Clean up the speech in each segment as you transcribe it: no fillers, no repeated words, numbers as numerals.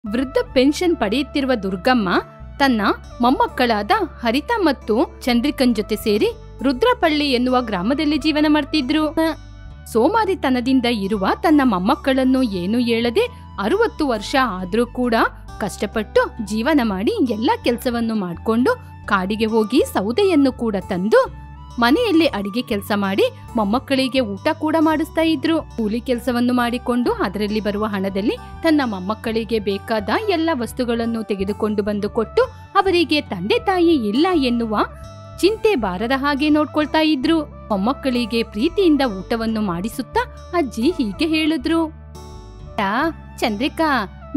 ವೃದ್ಧ ಪೆನ್ಷನ್ ಪಡೆಯುತ್ತಿರುವ ದುರ್ಗಮ್ಮ ತನ್ನ ಮೊಮ್ಮಕ್ಕಳಾದ ಹರಿತಾ ಮತ್ತು ಚಂದ್ರಿಕನ್ ಜೊತೆ ಸೇರಿ ರುದ್ರಪಳ್ಳಿ ಎನ್ನುವ ಗ್ರಾಮದಲ್ಲಿ ಜೀವನ ಮಾಡ್ತಿದ್ರು. ಸೋಮಾರಿತನದಿಂದ ಇರುವ ತನ್ನ ಮೊಮ್ಮಕ್ಕಳನ್ನು ಏನು ಹೇಳದೆ 60 ವರ್ಷ ಆದ್ರೂ ಕೂಡ ಕಷ್ಟಪಟ್ಟು ಜೀವನ ಮಾಡಿ ಎಲ್ಲ ಕೆಲಸವನ್ನು ಮಾಡಿಕೊಂಡು ಕಾಡಿಗೆ ಹೋಗಿ ಸೌದೆಯನ್ನು ಕೂಡ ತಂದು ಮನೆಯಲ್ಲಿ ಅಡಿಗೆ ಕೆಲಸ ಮಾಡಿ ಮೊಮ್ಮಕ್ಕಳಿಗೆ ಊಟ ಕೂಡ ಮಾಡಿಸ್ತಾ ಇದ್ರು. ಕೂಲಿ ಕೆಲಸವನ್ನು ಮಾಡಿಕೊಂಡು ಅದರಲ್ಲಿ ಬರುವ ಹಣದಲ್ಲಿ ತನ್ನ ಮೊಮ್ಮಕ್ಕಳಿಗೆ ಬೇಕಾದ ಎಲ್ಲ ವಸ್ತುಗಳನ್ನು ತೆಗೆದುಕೊಂಡು ಬಂದು ಕೊಟ್ಟು ಅವರಿಗೆ ತಂದೆ ತಾಯಿ ಇಲ್ಲ ಎನ್ನುವ ಚಿಂತೆ ಬಾರದ ಹಾಗೆ ನೋಡ್ಕೊಳ್ತಾ ಇದ್ರು. ಮೊಮ್ಮಕ್ಕಳಿಗೆ ಪ್ರೀತಿಯಿಂದ ಊಟವನ್ನು ಮಾಡಿಸುತ್ತಾ ಅಜ್ಜಿ ಹೀಗೆ ಹೇಳಿದ್ರು. ಚಂದ್ರಿಕಾ,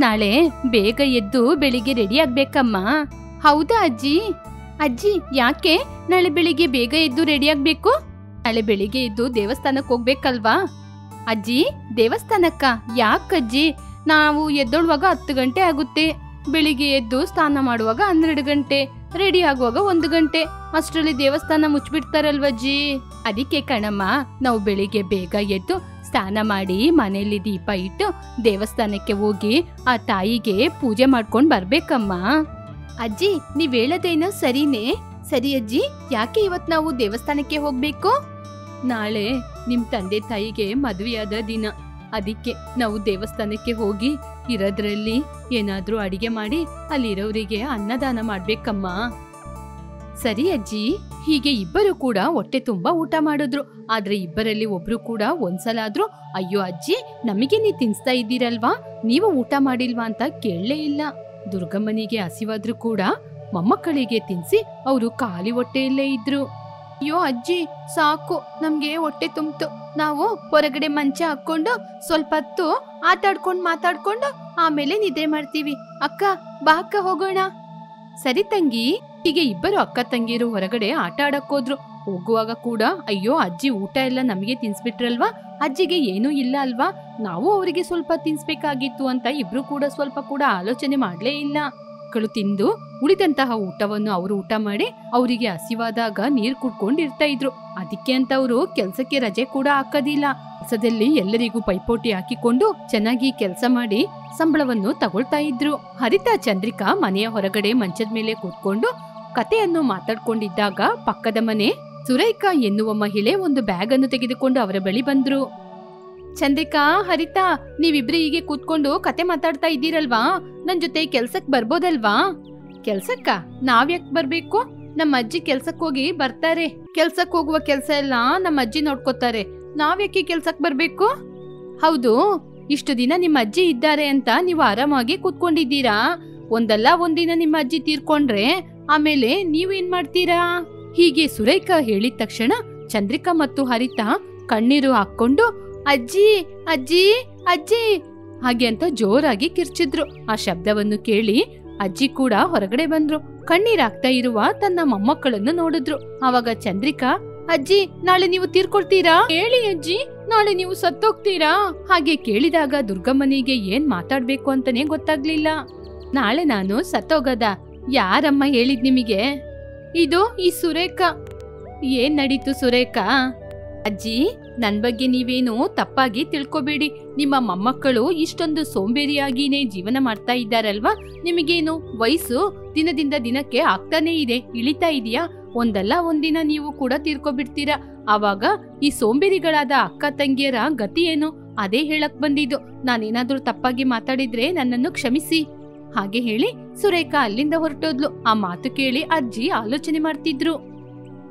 ನಾಳೆ ಬೇಗ ಎದ್ದು ಬೆಳಿಗ್ಗೆ ರೆಡಿ ಆಗ್ಬೇಕಮ್ಮ. ಹೌದಾ ಅಜ್ಜಿ? ಅಜ್ಜಿ, ಯಾಕೆ ನಾಳೆ ಬೆಳಿಗ್ಗೆ ಬೇಗ ಎದ್ದು ರೆಡಿ ಆಗ್ಬೇಕು? ನಾಳೆ ಬೆಳಿಗ್ಗೆ ಎದ್ದು ದೇವಸ್ಥಾನಕ್ಕೆ ಹೋಗ್ಬೇಕಲ್ವಾ? ಅಜ್ಜಿ, ದೇವಸ್ಥಾನಕ್ಕ? ಯಾಕಜ್ಜಿ? ನಾವು ಎದ್ದೊಳುವಾಗ 10 ಗಂಟೆ ಆಗುತ್ತೆ. ಬೆಳಿಗ್ಗೆ ಎದ್ದು ಸ್ನಾನ ಮಾಡುವಾಗ 12 ಗಂಟೆ, ರೆಡಿ ಆಗುವಾಗ 1 ಗಂಟೆ. ಅಷ್ಟರಲ್ಲಿ ದೇವಸ್ಥಾನ ಮುಚ್ಚಿಬಿಡ್ತಾರಲ್ವಜ್ಜಿ. ಅದಕ್ಕೆ ಕಣಮ್ಮ, ನಾವು ಬೆಳಿಗ್ಗೆ ಬೇಗ ಎದ್ದು ಸ್ನಾನ ಮಾಡಿ ಮನೆಯಲ್ಲಿ ದೀಪ ಇಟ್ಟು ದೇವಸ್ಥಾನಕ್ಕೆ ಹೋಗಿ ಆ ತಾಯಿಗೆ ಪೂಜೆ ಮಾಡ್ಕೊಂಡ್ ಬರ್ಬೇಕಮ್ಮ. ಅಜ್ಜಿ, ನೀವ್ ಹೇಳೋದೇನೋ ಸರಿನೇ. ಸರಿ ಅಜ್ಜಿ, ಯಾಕೆ ಇವತ್ ನಾವು ದೇವಸ್ಥಾನಕ್ಕೆ ಹೋಗ್ಬೇಕು? ನಾಳೆ ನಿಮ್ ತಂದೆ ತಾಯಿಗೆ ಮದುವೆಯಾದ ದಿನ. ಅದಕ್ಕೆ ನಾವು ದೇವಸ್ಥಾನಕ್ಕೆ ಹೋಗಿ ಇರೋದ್ರಲ್ಲಿ ಏನಾದ್ರೂ ಅಡಿಗೆ ಮಾಡಿ ಅಲ್ಲಿರೋರಿಗೆ ಅನ್ನದಾನ ಮಾಡ್ಬೇಕಮ್ಮ. ಸರಿ ಅಜ್ಜಿ. ಹೀಗೆ ಇಬ್ಬರು ಕೂಡ ಹೊಟ್ಟೆ ತುಂಬಾ ಊಟ ಮಾಡಿದ್ರು. ಆದ್ರೆ ಇಬ್ಬರಲ್ಲಿ ಒಬ್ರು ಕೂಡ ಒಂದ್ಸಲ ಆದ್ರೂ ಅಯ್ಯೋ ಅಜ್ಜಿ, ನಮಗೆ ನೀ ತಿನ್ಸ್ತಾ ಇದ್ದೀರಲ್ವಾ, ನೀವು ಊಟ ಮಾಡಿಲ್ವಾ ಅಂತ ಕೇಳಲೇ ಇಲ್ಲ. ದುರ್ಗಮ್ಮನಿಗೆ ಹಸಿವಾದ್ರೂ ಕೂಡ ಮೊಮ್ಮಕ್ಕಳಿಗೆ ತಿನ್ಸಿ ಅವರು ಖಾಲಿ ಹೊಟ್ಟೆಯಲ್ಲೇ ಇದ್ರು. ಅಯ್ಯೋ ಅಜ್ಜಿ, ಸಾಕು, ನಮ್ಗೆ ಹೊಟ್ಟೆ ತುಂಬ್ತು. ನಾವು ಹೊರಗಡೆ ಮಂಚ ಹಾಕೊಂಡು ಸ್ವಲ್ಪ ಹೊತ್ತು ಆಟಾಡ್ಕೊಂಡು ಮಾತಾಡ್ಕೊಂಡು ಆಮೇಲೆ ನಿದ್ರೆ ಮಾಡ್ತೀವಿ. ಅಕ್ಕ, ಬಾ ಅಕ್ಕ, ಹೋಗೋಣ. ಸರಿ ತಂಗಿ. ಹೀಗೆ ಇಬ್ಬರು ಅಕ್ಕ ತಂಗಿಯರು ಹೊರಗಡೆ ಆಟ ಆಡಕ್ಕೋದ್ರು. ಹೋಗುವಾಗ ಕೂಡ ಅಯ್ಯೋ ಅಜ್ಜಿ ಊಟ ಎಲ್ಲ ನಮಗೆ ತಿನ್ಸ್ಬಿಟ್ರಲ್ವಾ, ಅಜ್ಜಿಗೆ ಏನೂ ಇಲ್ಲ ಅಲ್ವಾ, ನಾವು ಅವರಿಗೆ ಸ್ವಲ್ಪ ತಿನ್ಸ್ಬೇಕಾಗಿತ್ತು ಅಂತ ಇಬ್ರು ಕೂಡ ಸ್ವಲ್ಪ ಕೂಡ ಆಲೋಚನೆ ಮಾಡ್ಲೇ ಇಲ್ಲ. ಮಕ್ಕಳು ತಿಂದು ಉಳಿದಂತಹ ಊಟವನ್ನು ಅವರು ಊಟ ಮಾಡಿ ಅವರಿಗೆ ಹಸಿವಾದಾಗ ನೀರ್ ಕುಡ್ಕೊಂಡಿರ್ತಾ ಇದ್ರು. ಅದಕ್ಕೆ ಅಂತ ಅವರು ಕೆಲ್ಸಕ್ಕೆ ರಜೆ ಕೂಡ ಹಾಕೋದಿಲ್ಲ. ಕೆಲಸದಲ್ಲಿ ಎಲ್ಲರಿಗೂ ಪೈಪೋಟಿ ಹಾಕಿಕೊಂಡು ಚೆನ್ನಾಗಿ ಕೆಲಸ ಮಾಡಿ ಸಂಬಳವನ್ನು ತಗೊಳ್ತಾ ಇದ್ರು. ಹರಿತಾ ಚಂದ್ರಿಕಾ ಮನೆಯ ಹೊರಗಡೆ ಮಂಚದ ಮೇಲೆ ಕೂತ್ಕೊಂಡು ಕತೆಯನ್ನು ಮಾತಾಡ್ಕೊಂಡಿದ್ದಾಗ ಪಕ್ಕದ ಮನೆ ಸುರೇಖಾ ಎನ್ನುವ ಮಹಿಳೆ ಒಂದು ಬ್ಯಾಗ್ ಅನ್ನು ತೆಗೆದುಕೊಂಡು ಅವರ ಬಳಿ ಬಂದ್ರು. ಚಂದ್ರಿಕಾ, ಹರಿತಾ, ನೀವಿಬ್ರು ಹೀಗೆ ಕೂತ್ಕೊಂಡು ಕತೆ ಮಾತಾಡ್ತಾ ಇದ್ದೀರಲ್ವಾ, ನನ್ ಜೊತೆ ಕೆಲ್ಸಕ್ ಬರ್ಬೋದಲ್ವಾ? ಕೆಲ್ಸಕ್ಕ? ನಾವ್ಯಾಕ್ ಬರ್ಬೇಕು? ನಮ್ಮ ಅಜ್ಜಿ ಕೆಲ್ಸಕ್ ಹೋಗಿ ಬರ್ತಾರೆ. ಕೆಲ್ಸಕ್ ಹೋಗುವ ಕೆಲ್ಸ ಎಲ್ಲ ನಮ್ಮ ಅಜ್ಜಿ ನೋಡ್ಕೋತಾರೆ. ನಾವ್ಯಾಕೆ ಕೆಲ್ಸಕ್ ಬರ್ಬೇಕು? ಹೌದು, ಇಷ್ಟು ದಿನ ನಿಮ್ಮ ಅಜ್ಜಿ ಇದ್ದಾರೆ ಅಂತ ನೀವು ಆರಾಮಾಗಿ ಕೂತ್ಕೊಂಡಿದ್ದೀರಾ. ಒಂದಲ್ಲ ಒಂದಿನ ನಿಮ್ಮ ಅಜ್ಜಿ ತೀರ್ಕೊಂಡ್ರೆ ಆಮೇಲೆ ನೀವೇನ್ ಮಾಡ್ತೀರಾ? ಹೀಗೆ ಸುರೇಖಾ ಹೇಳಿದ ತಕ್ಷಣ ಚಂದ್ರಿಕಾ ಮತ್ತು ಹರಿತಾ ಕಣ್ಣೀರು ಹಾಕೊಂಡು ಅಜ್ಜಿ ಅಜ್ಜಿ ಅಜ್ಜಿ ಹಾಗೆ ಅಂತ ಜೋರಾಗಿ ಕಿರ್ಚಿದ್ರು. ಆ ಶಬ್ದವನ್ನು ಕೇಳಿ ಅಜ್ಜಿ ಕೂಡ ಹೊರಗಡೆ ಬಂದ್ರು. ಕಣ್ಣೀರಾಗ್ತಾ ಇರುವ ತನ್ನ ಮೊಮ್ಮಕ್ಕಳನ್ನು ನೋಡಿದ್ರು. ಆವಾಗ ಚಂದ್ರಿಕಾ, ಅಜ್ಜಿ, ನಾಳೆ ನೀವು ತೀರ್ಕೊಳ್ತೀರಾ? ಹೇಳಿ ಅಜ್ಜಿ, ನಾಳೆ ನೀವು ಸತ್ತೋಗ್ತೀರಾ? ಹಾಗೆ ಕೇಳಿದಾಗ ದುರ್ಗಮ್ಮನಿಗೆ ಏನ್ ಮಾತಾಡ್ಬೇಕು ಅಂತಾನೆ ಗೊತ್ತಾಗ್ಲಿಲ್ಲ. ನಾಳೆ ನಾನು ಸತ್ತೋಗದ? ಯಾರಮ್ಮ ಹೇಳಿದ್ ನಿಮಗೆ? ಇದು ಈ ಸುರೇಖಾ. ಏನ್ ನಡೀತು ಸುರೇಖಾ? ಅಜ್ಜಿ, ನನ್ ಬಗ್ಗೆ ನೀವೇನು ತಪ್ಪಾಗಿ ತಿಳ್ಕೊಬೇಡಿ. ನಿಮ್ಮ ಮೊಮ್ಮಕ್ಕಳು ಇಷ್ಟೊಂದು ಸೋಂಬೇರಿಯಾಗಿನೇ ಜೀವನ ಮಾಡ್ತಾ ಇದ್ದಾರಲ್ವಾ, ನಿಮಗೇನು ವಯಸ್ಸು ದಿನದಿಂದ ದಿನಕ್ಕೆ ಆಗ್ತಾನೇ ಇದೆ, ಇಳಿತಾ ಇದೆಯಾ? ಒಂದಲ್ಲ ಒಂದಿನ ನೀವು ಕೂಡ ತೀರ್ಕೊಬಿಡ್ತೀರಾ. ಆವಾಗ ಈ ಸೋಂಬೇರಿಗಳಾದ ಅಕ್ಕ ತಂಗಿಯರ ಗತಿ ಏನು? ಅದೇ ಹೇಳಕ್ ಬಂದಿದ್ದು. ನಾನೇನಾದ್ರೂ ತಪ್ಪಾಗಿ ಮಾತಾಡಿದ್ರೆ ನನ್ನನ್ನು ಕ್ಷಮಿಸಿ. ಹಾಗೆ ಹೇಳಿ ಸುರೇಖಾ ಅಲ್ಲಿಂದ ಹೊರಟೋದ್ಲು. ಆ ಮಾತು ಕೇಳಿ ಅಜ್ಜಿ ಆಲೋಚನೆ ಮಾಡ್ತಿದ್ರು.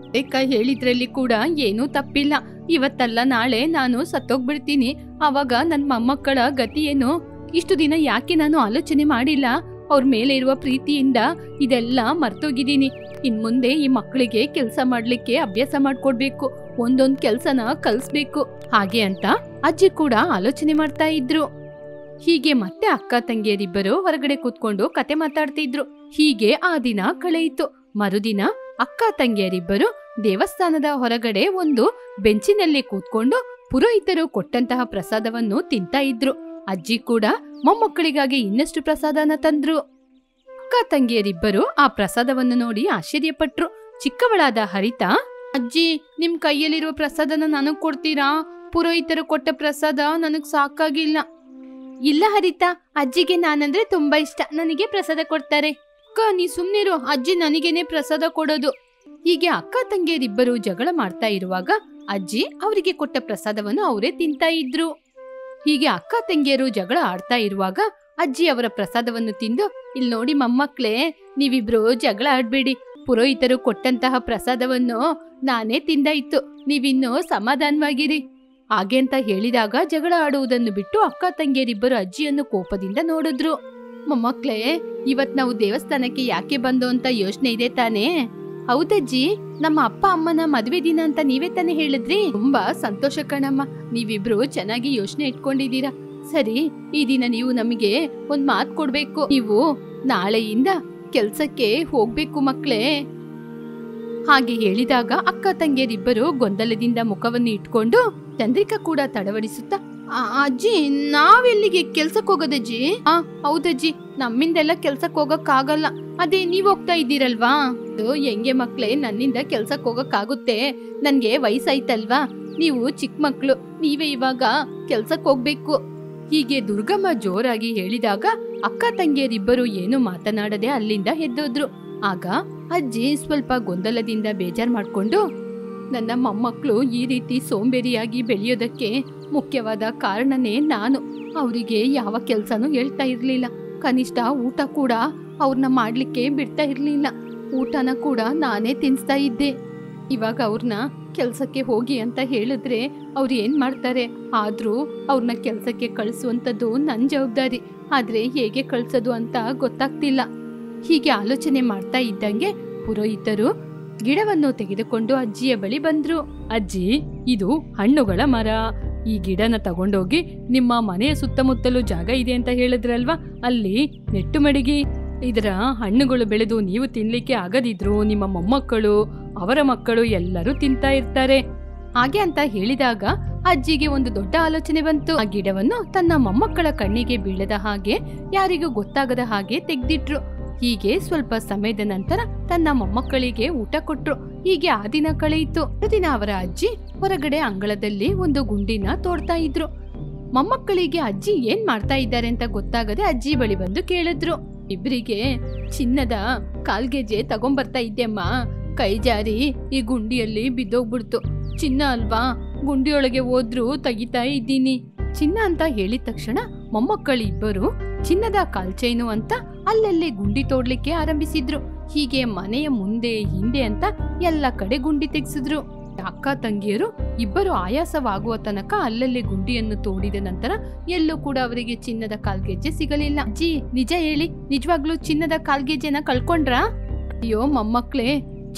ಸುರೇಖಾ ಹೇಳಿದ್ರಲ್ಲಿ ಕೂಡ ಏನೂ ತಪ್ಪಿಲ್ಲ. ಇವತ್ತಲ್ಲ ನಾಳೆ ನಾನು ಸತ್ತೋಗ್ಬಿಡ್ತೀನಿ. ಆವಾಗ ನನ್ ಮೊಮ್ಮಕ್ಕಳ ಗತಿ ಏನು? ಇಷ್ಟು ದಿನ ಯಾಕೆ ನಾನು ಆಲೋಚನೆ ಮಾಡಿಲ್ಲ? ಅವ್ರ ಮೇಲೆ ಇರುವ ಪ್ರೀತಿಯಿಂದ ಇದೆಲ್ಲ ಮರ್ತೋಗಿದ್ದೀನಿ. ಇನ್ ಮುಂದೆ ಈ ಮಕ್ಕಳಿಗೆ ಕೆಲಸ ಮಾಡ್ಲಿಕ್ಕೆ ಅಭ್ಯಾಸ ಮಾಡ್ಕೊಡ್ಬೇಕು, ಒಂದೊಂದ್ ಕೆಲ್ಸನ ಕಲ್ಸ್ಬೇಕು. ಹಾಗೆ ಅಂತ ಅಜ್ಜಿ ಕೂಡ ಆಲೋಚನೆ ಮಾಡ್ತಾ ಇದ್ರು. ಹೀಗೆ ಮತ್ತೆ ಅಕ್ಕ ತಂಗಿಯರಿಬ್ಬರು ಹೊರಗಡೆ ಕೂತ್ಕೊಂಡು ಕತೆ ಮಾತಾಡ್ತಿದ್ರು. ಹೀಗೆ ಆ ದಿನ ಕಳೆಯಿತು. ಮರುದಿನ ಅಕ್ಕ ತಂಗಿಯರಿಬ್ಬರು ದೇವಸ್ಥಾನದ ಹೊರಗಡೆ ಒಂದು ಬೆಂಚಿನಲ್ಲಿ ಕೂತ್ಕೊಂಡು ಪುರೋಹಿತರು ಕೊಟ್ಟಂತಹ ಪ್ರಸಾದವನ್ನು ತಿಂತಾ ಇದ್ರು. ಅಜ್ಜಿ ಕೂಡ ಮೊಮ್ಮಕ್ಕಳಿಗಾಗಿ ಇನ್ನಷ್ಟು ಪ್ರಸಾದನ ತಂದ್ರು. ಅಕ್ಕ ತಂಗಿಯರಿಬ್ಬರು ಆ ಪ್ರಸಾದವನ್ನು ನೋಡಿ ಆಶ್ಚರ್ಯಪಟ್ರು. ಚಿಕ್ಕವಳಾದ ಹರಿತಾ, ಅಜ್ಜಿ, ನಿಮ್ ಕೈಯಲ್ಲಿರುವ ಪ್ರಸಾದನ ನನಗ್ ಕೊಡ್ತೀರಾ? ಪುರೋಹಿತರು ಕೊಟ್ಟ ಪ್ರಸಾದ ನನಗ್ ಸಾಕಾಗಿಲ್ಲ. ಇಲ್ಲ ಹರಿತಾ, ಅಜ್ಜಿಗೆ ನಾನಂದ್ರೆ ತುಂಬಾ ಇಷ್ಟ, ನನಗೆ ಪ್ರಸಾದ ಕೊಡ್ತಾರೆ. ಅಕ್ಕ ನೀ ಸುಮ್ನಿರು, ಅಜ್ಜಿ ನನಗೇನೆ ಪ್ರಸಾದ ಕೊಡೋದು. ಹೀಗೆ ಅಕ್ಕ ತಂಗಿಯರಿಬ್ಬರು ಜಗಳ ಮಾಡ್ತಾ ಇರುವಾಗ ಅಜ್ಜಿ ಅವರಿಗೆ ಕೊಟ್ಟ ಪ್ರಸಾದವನ್ನು ಅವರೇ ತಿಂತಾ ಇದ್ರು. ಹೀಗೆ ಅಕ್ಕ ತಂಗಿಯರು ಜಗಳ ಆಡ್ತಾ ಇರುವಾಗ ಅಜ್ಜಿ ಅವರ ಪ್ರಸಾದವನ್ನು ತಿಂದು, ಇಲ್ಲಿ ನೋಡಿ ಮೊಮ್ಮಕ್ಳೇ, ನೀವಿಬ್ರು ಜಗಳ ಆಡ್ಬೇಡಿ, ಪುರೋಹಿತರು ಕೊಟ್ಟಂತಹ ಪ್ರಸಾದವನ್ನು ನಾನೇ ತಿಂದಾಯ್ತು, ನೀವಿನ್ನು ಸಮಾಧಾನವಾಗಿರಿ ಹಾಗೆ ಅಂತ ಹೇಳಿದಾಗ ಜಗಳ ಆಡುವುದನ್ನು ಬಿಟ್ಟು ಅಕ್ಕ ತಂಗಿಯರಿಬ್ಬರು ಅಜ್ಜಿಯನ್ನು ಕೋಪದಿಂದ ನೋಡಿದ್ರು. ಮೊಮ್ಮಕ್ಳೇ, ಇವತ್ ನಾವು ದೇವಸ್ಥಾನಕ್ಕೆ ಯಾಕೆ ಬಂದು ಅಂತ ಯೋಚನೆ ಇದೆ ತಾನೇ? ಹೌದಜ್ಜಿ, ನಮ್ಮ ಅಪ್ಪ ಅಮ್ಮನ ಮದುವೆ ದಿನ ಅಂತ ನೀವೇ ತಾನೇ ಹೇಳಿದ್ರಿ. ತುಂಬಾ ಸಂತೋಷ ಕಣಮ್ಮ, ನೀವಿಬ್ರು ಚೆನ್ನಾಗಿ ಯೋಚನೆ ಇಟ್ಕೊಂಡಿದ್ದೀರಾ. ಸರಿ, ಈ ದಿನ ನೀವು ನಮಗೆ ಒಂದ್ ಮಾತು ಕೊಡ್ಬೇಕು. ನೀವು ನಾಳೆಯಿಂದ ಕೆಲ್ಸಕ್ಕೆ ಹೋಗ್ಬೇಕು ಮಕ್ಳೇ. ಹಾಗೆ ಹೇಳಿದಾಗ ಅಕ್ಕ ತಂಗಿಯರಿಬ್ಬರು ಗೊಂದಲದಿಂದ ಮುಖವನ್ನು ಇಟ್ಕೊಂಡು ಚಂದ್ರಿಕಾ ಕೂಡ ತಡವಡಿಸುತ್ತಾ, ಅಜ್ಜಿ ನಾವೆಲ್ಲಿಗೆ ಕೆಲ್ಸಕ್ಕೆ ಹೋಗೋದಜ್ಜಿ? ಹೌದಜ್ಜಿ, ನಮ್ಮಿಂದೆಲ್ಲ ಕೆಲ್ಸಕ್ಕೆ ಹೋಗಕ್ಕಾಗಲ್ಲ, ಅದೇ ನೀವ್ ಹೋಗ್ತಾ ಇದ್ದೀರಲ್ವಾ? ಹೆಂಗೆ ಮಕ್ಳೇ, ನನ್ನಿಂದ ಕೆಲ್ಸಕ್ಕೆ ಹೋಗಕ್ಕಾಗುತ್ತೆ? ನನ್ಗೆ ವಯಸ್ಸಾಯ್ತಲ್ವಾ, ನೀವು ಚಿಕ್ಕ ಮಕ್ಳು, ನೀವೇ ಇವಾಗ ಕೆಲ್ಸಕ್ಕೆ ಹೋಗ್ಬೇಕು. ಹೀಗೆ ದುರ್ಗಮ್ಮ ಜೋರಾಗಿ ಹೇಳಿದಾಗ ಅಕ್ಕ ತಂಗಿಯರಿಬ್ಬರು ಏನು ಮಾತನಾಡದೆ ಅಲ್ಲಿಂದ ಎದ್ದೋದ್ರು. ಆಗ ಅಜ್ಜಿ ಸ್ವಲ್ಪ ಗೊಂದಲದಿಂದ ಬೇಜಾರ್ ಮಾಡ್ಕೊಂಡು, ನನ್ನ ಮೊಮ್ಮಕ್ಕಳು ಈ ರೀತಿ ಸೋಂಬೇರಿಯಾಗಿ ಬೆಳೆಯೋದಕ್ಕೆ ಮುಖ್ಯವಾದ ಕಾರಣನೇ ನಾನು. ಅವರಿಗೆ ಯಾವ ಕೆಲ್ಸನೂ ಹೇಳ್ತಾ ಇರ್ಲಿಲ್ಲ, ಕನಿಷ್ಠ ಊಟ ಕೂಡ ಅವ್ರನ್ನ ಮಾಡ್ಲಿಕ್ಕೆ ಬಿಡ್ತಾ ಇರ್ಲಿಲ್ಲ, ಊಟನ ಕೂಡ ನಾನೇ ತಿನ್ಸ್ತಾ ಇದ್ದೆ. ಇವಾಗ ಅವ್ರನ್ನ ಕೆಲ್ಸಕ್ಕೆ ಹೋಗಿ ಅಂತ ಹೇಳಿದ್ರೆ ಅವ್ರು ಏನ್ ಮಾಡ್ತಾರೆ? ಆದ್ರೂ ಅವ್ರನ್ನ ಕೆಲ್ಸಕ್ಕೆ ಕಳಿಸುವಂಥದ್ದು ನನ್ನ ಜವಾಬ್ದಾರಿ, ಆದ್ರೆ ಹೇಗೆ ಕಳ್ಸೋದು ಅಂತ ಗೊತ್ತಾಗ್ತಿಲ್ಲ. ಹೀಗೆ ಆಲೋಚನೆ ಮಾಡ್ತಾ ಇದ್ದಂಗೆ ಪುರೋಹಿತರು ಗಿಡವನ್ನು ತೆಗೆದುಕೊಂಡು ಅಜ್ಜಿಯ ಬಳಿ ಬಂದ್ರು. ಅಜ್ಜಿ, ಇದು ಹಣ್ಣುಗಳ ಮರ, ಈ ಗಿಡನ ತಗೊಂಡೋಗಿ ನಿಮ್ಮ ಮನೆಯ ಸುತ್ತಮುತ್ತಲೂ ಜಾಗ ಇದೆ ಅಂತ ಹೇಳಿದ್ರಲ್ವಾ, ಅಲ್ಲಿ ನೆಟ್ಟು ಮಡಗಿ. ಇದರ ಹಣ್ಣುಗಳು ಬೆಳೆದು ನೀವು ತಿನ್ಲಿಕ್ಕೆ ಆಗದಿದ್ರು ನಿಮ್ಮ ಮೊಮ್ಮಕ್ಕಳು, ಅವರ ಮಕ್ಕಳು ಎಲ್ಲರೂ ತಿಂತಾ ಇರ್ತಾರೆ. ಹಾಗೆ ಅಂತ ಹೇಳಿದಾಗ ಅಜ್ಜಿಗೆ ಒಂದು ದೊಡ್ಡ ಆಲೋಚನೆ ಬಂತು. ಆ ಗಿಡವನ್ನು ತನ್ನ ಮೊಮ್ಮಕ್ಕಳ ಕಣ್ಣಿಗೆ ಬೀಳದ ಹಾಗೆ, ಯಾರಿಗೂ ಗೊತ್ತಾಗದ ಹಾಗೆ ತೆಗ್ದಿಟ್ರು. ಹೀಗೆ ಸ್ವಲ್ಪ ಸಮಯದ ನಂತರ ತನ್ನ ಮೊಮ್ಮಕ್ಕಳಿಗೆ ಊಟ ಕೊಟ್ರು. ಹೀಗೆ ಆ ದಿನ ಕಳೆಯಿತು. ದಿನ ಅವರ ಅಜ್ಜಿ ಹೊರಗಡೆ ಅಂಗಳದಲ್ಲಿ ಒಂದು ಗುಂಡಿನ ತೋಡ್ತಾ ಇದ್ರು. ಮೊಮ್ಮಕ್ಕಳಿಗೆ ಅಜ್ಜಿ ಏನ್ ಮಾಡ್ತಾ ಇದ್ದಾರೆ ಅಂತ ಗೊತ್ತಾಗದೆ ಅಜ್ಜಿ ಬಳಿ ಬಂದು ಕೇಳಿದ್ರು. ಇಬ್ರಿಗೆ ಚಿನ್ನದ ಕಾಲ್ಗೆಜೆ ತಗೊಂಬರ್ತಾ ಇದ್ದೆಮ್ಮ, ಕೈ ಜಾರಿ ಈ ಗುಂಡಿಯಲ್ಲಿ ಬಿದ್ದೋಗ್ಬಿಡ್ತು. ಚಿನ್ನ ಅಲ್ವಾ, ಗುಂಡಿಯೊಳಗೆ ಹೋದ್ರು ತೆಗಿತಾ ಇದ್ದೀನಿ. ಚಿನ್ನ ಅಂತ ಹೇಳಿದ ತಕ್ಷಣ ಮೊಮ್ಮಕ್ಕಳಿಬ್ಬರು ಚಿನ್ನದ ಕಾಲ್ಚೈನು ಅಂತ ಅಲ್ಲಲ್ಲಿ ಗುಂಡಿ ತೋಡ್ಲಿಕ್ಕೆ ಆರಂಭಿಸಿದ್ರು. ಹೀಗೆ ಮನೆಯ ಮುಂದೆ ಹಿಂದೆ ಅಂತ ಎಲ್ಲ ಕಡೆ ಗುಂಡಿ ತೆಗ್ಸಿದ್ರು. ಅಕ್ಕ ತಂಗಿಯರು ಇಬ್ಬರು ಆಯಾಸವಾಗುವ ತನಕ ಅಲ್ಲಲ್ಲಿ ಗುಂಡಿಯನ್ನು ತೋಡಿದ ನಂತರ ಎಲ್ಲೂ ಕೂಡ ಅವರಿಗೆ ಚಿನ್ನದ ಕಾಲ್ಗೆಜ್ಜೆ ಸಿಗಲಿಲ್ಲ. ಅಜ್ಜಿ, ನಿಜ ಹೇಳಿ, ನಿಜವಾಗ್ಲೂ ಚಿನ್ನದ ಕಾಲ್ಗೆಜ್ಜೆನ ಕಳ್ಕೊಂಡ್ರಾ? ಅಯ್ಯೋ ಮೊಮ್ಮಕ್ಳೇ,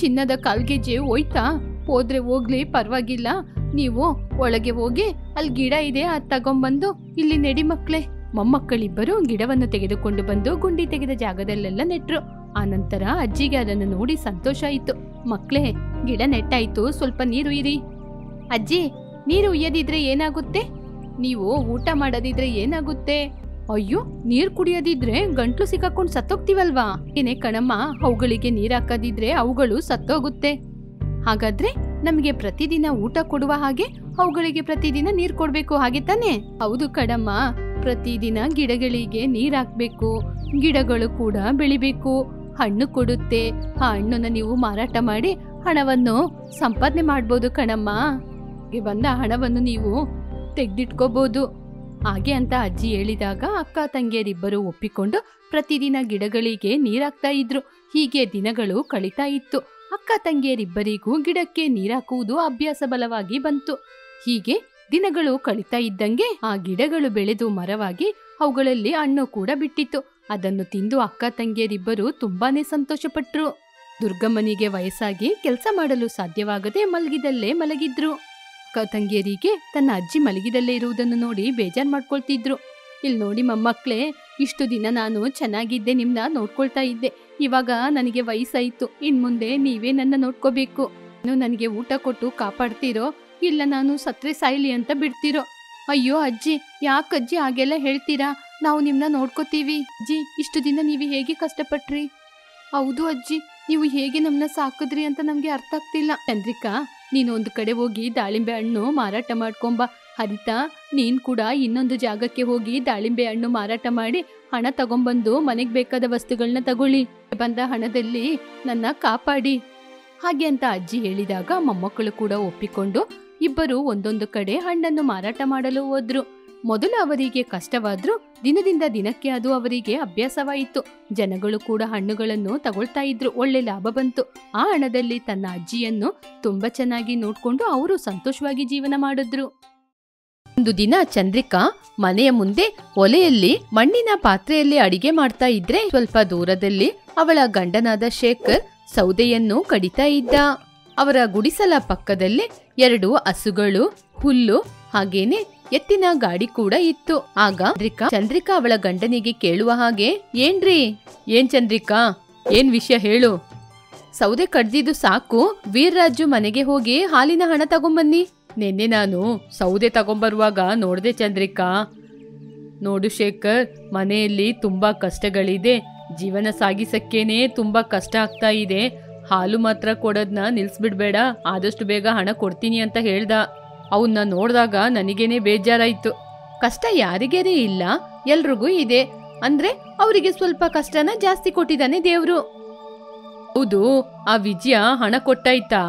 ಚಿನ್ನದ ಕಾಲ್ಗೆಜ್ಜೆ ಹೋಯ್ತಾ? ಹೋದ್ರೆ ಹೋಗ್ಲಿ, ಪರವಾಗಿಲ್ಲ, ನೀವು ಒಳಗೆ ಹೋಗಿ ಅಲ್ಲಿ ಗಿಡ ಇದೆ, ಅದ್ ತಗೊಂಬಂದು ಇಲ್ಲಿ ನೆಡಿ ಮಕ್ಳೇ. ಮೊಮ್ಮಕ್ಕಳಿಬ್ಬರು ಗಿಡವನ್ನು ತೆಗೆದುಕೊಂಡು ಬಂದು ಗುಂಡಿ ತೆಗೆದ ಜಾಗದಲ್ಲೆಲ್ಲ ನೆಟ್ರು. ಆನಂತರ ಅಜ್ಜಿಗೆ ಅದನ್ನು ನೋಡಿ ಸಂತೋಷ ಆಯ್ತು. ಮಕ್ಳೇ, ಗಿಡ ನೆಟ್ಟಾಯ್ತು, ಸ್ವಲ್ಪ ನೀರು ಉಯ್ಯಿರಿ. ಅಜ್ಜಿ, ನೀರು ಉಯ್ಯದಿದ್ರೆ ಏನಾಗುತ್ತೆ? ನೀವು ಊಟ ಮಾಡದಿದ್ರೆ ಏನಾಗುತ್ತೆ? ಅಯ್ಯೋ, ನೀರ್ ಕುಡಿಯೋದಿದ್ರೆ ಗಂಟ್ಲು ಸಿಕ್ಕಾಕೊಂಡು ಸತ್ತೋಗ್ತೀವಲ್ವಾ? ಏನೇ ಕಣಮ್ಮ, ಅವುಗಳಿಗೆ ನೀರ್ ಹಾಕದಿದ್ರೆ ಅವುಗಳು ಸತ್ತೋಗುತ್ತೆ. ಹಾಗಾದ್ರೆ ನಮಗೆ ಪ್ರತಿದಿನ ಊಟ ಕೊಡುವ ಹಾಗೆ ಅವುಗಳಿಗೆ ಪ್ರತಿದಿನ ನೀರ್ ಕೊಡ್ಬೇಕು, ಹಾಗೆ ತಾನೆ? ಹೌದು ಕಣಮ್ಮ, ಪ್ರತಿದಿನ ಗಿಡಗಳಿಗೆ ನೀರ್ ಹಾಕ್ಬೇಕು, ಗಿಡಗಳು ಕೂಡ ಬೆಳಿಬೇಕು, ಹಣ್ಣು ಕೊಡುತ್ತೆ. ಆ ಹಣ್ಣನ್ನ ನೀವು ಮಾರಾಟ ಮಾಡಿ ಹಣವನ್ನು ಸಂಪಾದನೆ ಮಾಡ್ಬೋದು ಕಣಮ್ಮ. ಬಂದ ಹಣವನ್ನು ನೀವು ತೆಗ್ದಿಟ್ಕೋಬಹುದು. ಹಾಗೆ ಅಂತ ಅಜ್ಜಿ ಹೇಳಿದಾಗ ಅಕ್ಕ ತಂಗಿಯರಿಬ್ಬರು ಒಪ್ಪಿಕೊಂಡು ಪ್ರತಿದಿನ ಗಿಡಗಳಿಗೆ ನೀರಾಕ್ತಾ ಇದ್ರು. ಹೀಗೆ ದಿನಗಳು ಕಳೀತಾ ಇತ್ತು. ಅಕ್ಕ ತಂಗಿಯರಿಬ್ಬರಿಗೂ ಗಿಡಕ್ಕೆ ನೀರಾಕುವುದು ಅಭ್ಯಾಸ ಬಲವಾಗಿ ಬಂತು. ಹೀಗೆ ದಿನಗಳು ಕಳೀತಾ ಇದ್ದಂಗೆ ಆ ಗಿಡಗಳು ಬೆಳೆದು ಮರವಾಗಿ ಅವುಗಳಲ್ಲಿ ಹಣ್ಣು ಕೂಡ ಬಿಟ್ಟಿತ್ತು. ಅದನ್ನು ತಿಂದು ಅಕ್ಕ ತಂಗಿಯರಿಬ್ಬರು ತುಂಬಾನೇ ಸಂತೋಷಪಟ್ರು. ದುರ್ಗಮ್ಮನಿಗೆ ವಯಸ್ಸಾಗಿ ಕೆಲಸ ಮಾಡಲು ಸಾಧ್ಯವಾಗದೆ ಮಲಗಿದಲ್ಲೇ ಮಲಗಿದ್ರು. ಅಕ್ಕ ತಂಗಿಯರಿಗೆ ತನ್ನ ಅಜ್ಜಿ ಮಲಗಿದಲ್ಲೇ ಇರುವುದನ್ನು ನೋಡಿ ಬೇಜಾರ್ ಮಾಡ್ಕೊಳ್ತಿದ್ರು. ಇಲ್ಲಿ ನೋಡಿ ಮೊಮ್ಮಕ್ಳೇ, ಇಷ್ಟು ದಿನ ನಾನು ಚೆನ್ನಾಗಿದ್ದೆ, ನಿಮ್ನ ನೋಡ್ಕೊಳ್ತಾ ಇದ್ದೆ. ಇವಾಗ ನನಗೆ ವಯಸ್ಸಾಯ್ತು, ಇನ್ ಮುಂದೆ ನೀವೇ ನನ್ನ ನೋಡ್ಕೋಬೇಕು. ನೀವು ನನಗೆ ಊಟ ಕೊಟ್ಟು ಕಾಪಾಡ್ತೀರೋ, ಇಲ್ಲ ನಾನು ಸತ್ರೆ ಸಾಯ್ಲಿ ಅಂತ ಬಿಡ್ತೀರೋ? ಅಯ್ಯೋ ಅಜ್ಜಿ, ಯಾಕಜ್ಜಿ ಹಾಗೆಲ್ಲ ಹೇಳ್ತೀರಾ? ನಾವು ನಿಮ್ನ ನೋಡ್ಕೋತೀವಿ. ಅಜ್ಜಿ, ಇಷ್ಟು ದಿನ ನೀವು ಹೇಗೆ ಕಷ್ಟಪಟ್ರಿ? ಹೌದು ಅಜ್ಜಿ, ನೀವು ಹೇಗೆ ನಮ್ಮನ್ನ ಸಾಕಿದ್ರಿ ಅಂತ ನಮ್ಗೆ ಅರ್ಥ ಆಗ್ತಿಲ್ಲ. ಚಂದ್ರಿಕಾ, ನೀನು ಒಂದು ಕಡೆ ಹೋಗಿ ದಾಳಿಂಬೆ ಹಣ್ಣು ಮಾರಾಟ ಮಾಡ್ಕೊಂಬ. ಹರಿತಾ, ನೀನ್ ಕೂಡ ಇನ್ನೊಂದು ಜಾಗಕ್ಕೆ ಹೋಗಿ ದಾಳಿಂಬೆ ಹಣ್ಣು ಮಾರಾಟ ಮಾಡಿ ಹಣ ತಗೊಂಬಂದು ಮನೆಗೆ ಬೇಕಾದ ವಸ್ತುಗಳನ್ನ ತಗೊಳ್ಳಿ. ಬಂದ ಹಣದಲ್ಲಿ ನನ್ನ ಕಾಪಾಡಿ. ಹಾಗೆ ಅಂತ ಅಜ್ಜಿ ಹೇಳಿದಾಗ ಮೊಮ್ಮಕ್ಕಳು ಕೂಡ ಒಪ್ಪಿಕೊಂಡು ಇಬ್ಬರು ಒಂದೊಂದು ಕಡೆ ಹಣ್ಣನ್ನು ಮಾರಾಟ ಮಾಡಲು ಹೋದ್ರು. ಮೊದಲು ಅವರಿಗೆ ಕಷ್ಟವಾದ್ರೂ ದಿನದಿಂದ ದಿನಕ್ಕೆ ಅದು ಅವರಿಗೆ ಅಭ್ಯಾಸವಾಯಿತು. ಜನಗಳು ಕೂಡ ಹಣ್ಣುಗಳನ್ನು ತಗೊಳ್ತಾ ಇದ್ರು. ಒಳ್ಳೆ ಲಾಭ ಬಂತು. ಆ ಹಣದಲ್ಲಿ ತನ್ನ ಅಜ್ಜಿಯನ್ನು ತುಂಬಾ ಚೆನ್ನಾಗಿ ನೋಡ್ಕೊಂಡು ಅವರು ಸಂತೋಷವಾಗಿ ಜೀವನ ಮಾಡಿದ್ರು. ಒಂದು ದಿನ ಚಂದ್ರಿಕಾ ಮನೆಯ ಮುಂದೆ ಒಲೆಯಲ್ಲಿ ಮಣ್ಣಿನ ಪಾತ್ರೆಯಲ್ಲಿ ಅಡಿಗೆ ಮಾಡ್ತಾ ಇದ್ರೆ ಸ್ವಲ್ಪ ದೂರದಲ್ಲಿ ಅವಳ ಗಂಡನಾದ ಶೇಖರ್ ಸೌದೆಯನ್ನು ಕಡಿತಾ ಇದ್ದ. ಅವರ ಗುಡಿಸಲ ಪಕ್ಕದಲ್ಲಿ 2 ಹಸುಗಳು, ಹುಲ್ಲು ಹಾಗೇನೆ ಎತ್ತಿನ ಗಾಡಿ ಕೂಡ ಇತ್ತು. ಆಗ ಚಂದ್ರಿಕಾ ಅವಳ ಗಂಡನಿಗೆ ಕೇಳುವ ಹಾಗೆ, ಏನ್ ಚಂದ್ರಿಕಾ, ಏನ್ ವಿಷಯ ಹೇಳು. ಸೌದೆ ಕಡ್ದಿದ್ದು ಸಾಕು, ವೀರ್ರಾಜು ಮನೆಗೆ ಹೋಗಿ ಹಾಲಿನ ಹಣ ತಗೊಂಬನ್ನಿ. ನಿನ್ನೆ ನಾನು ಸೌದೆ ತಗೊಂಬರುವಾಗ ನೋಡ್ದೆ ಚಂದ್ರಿಕಾ. ನೋಡು ಶೇಖರ್, ಮನೆಯಲ್ಲಿ ತುಂಬಾ ಕಷ್ಟಗಳಿದೆ. ಜೀವನ ಸಾಗಿಸಕ್ಕೇನೆ ತುಂಬಾ ಕಷ್ಟ ಆಗ್ತಾ ಇದೆ. ಹಾಲು ಮಾತ್ರ ಕೊಡೋದ್ನ ನಿಲ್ಸ್ಬಿಡ್ಬೇಡ, ಆದಷ್ಟು ಬೇಗ ಹಣ ಕೊಡ್ತೀನಿ ಅಂತ ಹೇಳ್ದ. ಅವನ್ನ ನೋಡ್ದಾಗ ನನಗೇನೆ ಬೇಜಾರಾಯ್ತು. ಕಷ್ಟ ಯಾರಿಗೇನೆ ಇಲ್ಲ, ಎಲ್ರಿಗೂ ಇದೆ. ಅಂದ್ರೆ ಅವರಿಗೆ ಸ್ವಲ್ಪ ಕಷ್ಟನ ಜಾಸ್ತಿ ಕೊಟ್ಟಿದ್ದಾನೆ ದೇವ್ರು. ಹೌದು, ಆ ವಿಜಯ ಹಣ ಕೊಟ್ಟಾಯ್ತಾ?